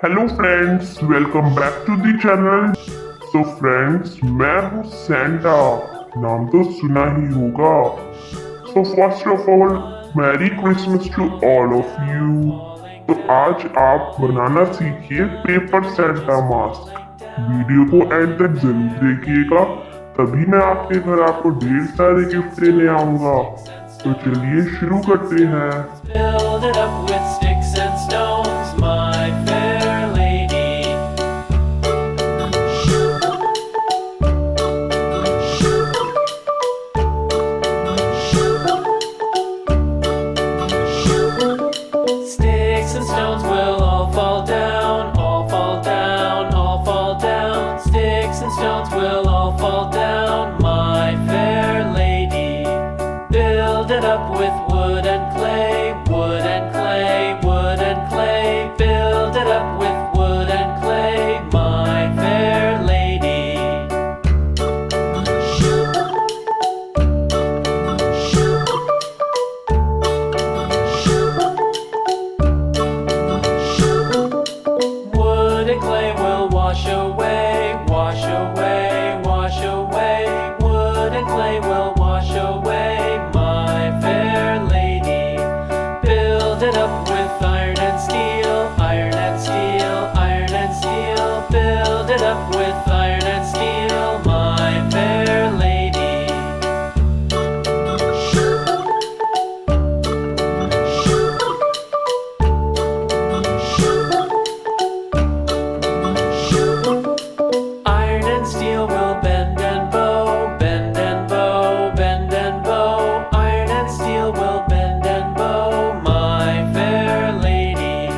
Hello friends, welcome back to the channel. So friends, मैं हूँ Santa. नाम तो सुना ही होगा। So first of all, merry Christmas to all of you. तो आज आप बनाना सीखिए पेपर सेंटा मास्क। वीडियो को एंड तक जरूर देखिएगा, तभी मैं आपके घर आपको ढेर सारे गिफ्ट देने आऊंगा। तो चलिए शुरू करते हैं। Build it up with sticks and stones, my fair lady. Sticks and stones will all fall down, all fall down, all fall down. Sticks and stones will all fall down, my fair lady. Build it up with wood and clay, wood and clay, wood and clay. Build it up with wood and clay, my fair lady. Wood and clay will wash away, wash away, wash away. Wood and clay will wash away, my fair lady. Build it up with iron and steel, iron and steel, iron and steel. Build it up with iron and steel, my fair lady. Iron and steel will bend and bow, bend and bow, bend and bow. Iron and steel will bend and bow, my fair lady.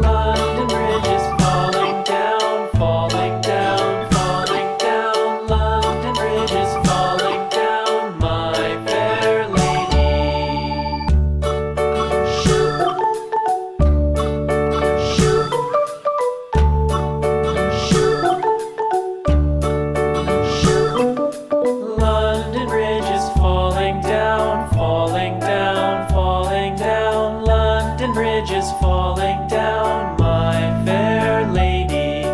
London Bridge is falling down, falling down, falling down. London Bridge is falling down, my fair lady. London Bridge is falling down, falling down, falling down. London Bridge is falling down, my fair lady.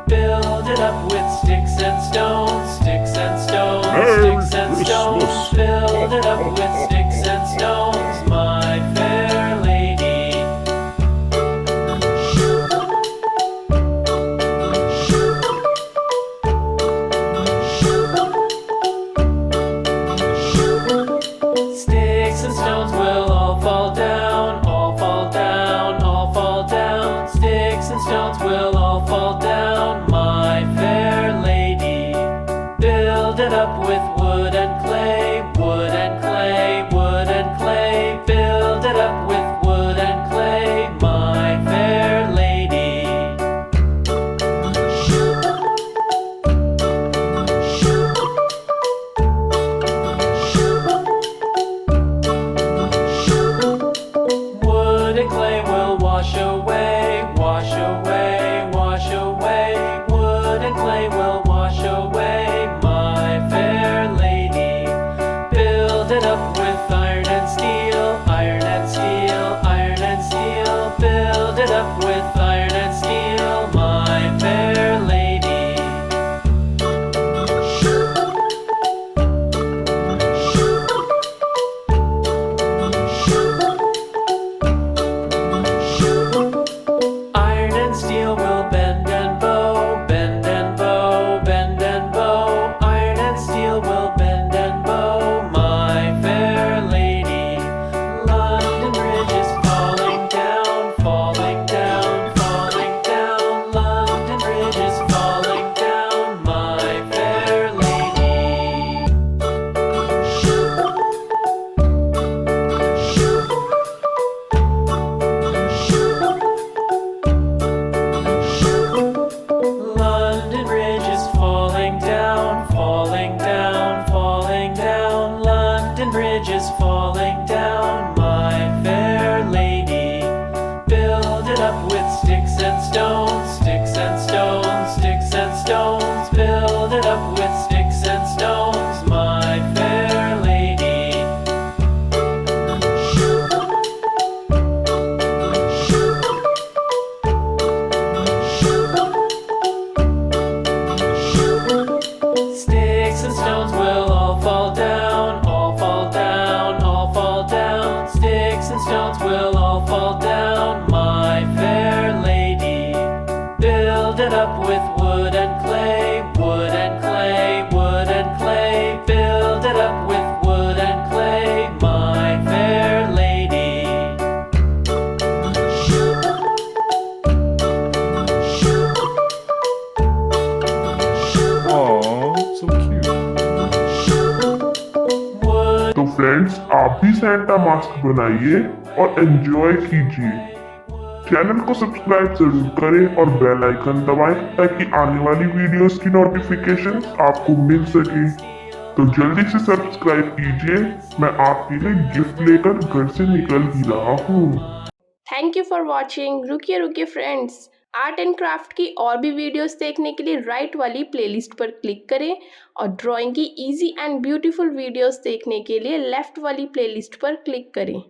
Build it up with sticks and stones, sticks and stones, Merry sticks and stones. Christmas. Build it up with sticks and stones, my fair lady. Sticks and stones will all fall down, all fall down, all fall down. Sticks and stones will all fall down, my fair lady. Build it up with wood and clay, wood and clay, wood and clay. Build it up with wood and clay, my fair lady. Wood and clay will wash away, wash away, wash away. Wood and clay will wash away, my fair lady. Build it up with iron and steel, iron and steel, iron and steel. Build it up with iron and steel, my fair lady. Iron and steel it up with wood and clay, wood and clay, wood and clay. Build it up with wood and clay, my fair lady. Aww, so cute. Wood, तो friends, आप भी Santa mask बनाइए और enjoy कीजिए। Channel को subscribe जरूर करें और बेल आइकन दबाएं ताकि आने वाली वीडियोस की नोटिफिकेशन आपको मिल सके। तो जल्दी से सब्सक्राइब कीजिए, मैं आपके लिए गिफ्ट लेकर घर से निकल ही रहा हूँ। Thank you for watching. रुकिए रुकिए फ्रेंड्स, आर्ट एंड क्राफ्ट की और भी वीडियोस देखने के लिए राइट वाली प्लेलिस्ट पर क्लिक करें और ड्राइंग की इजी एंड ब्यूटीफुल वीडियोस देखने के लिए लेफ्ट वाली प्लेलिस्ट पर क्लिक करें।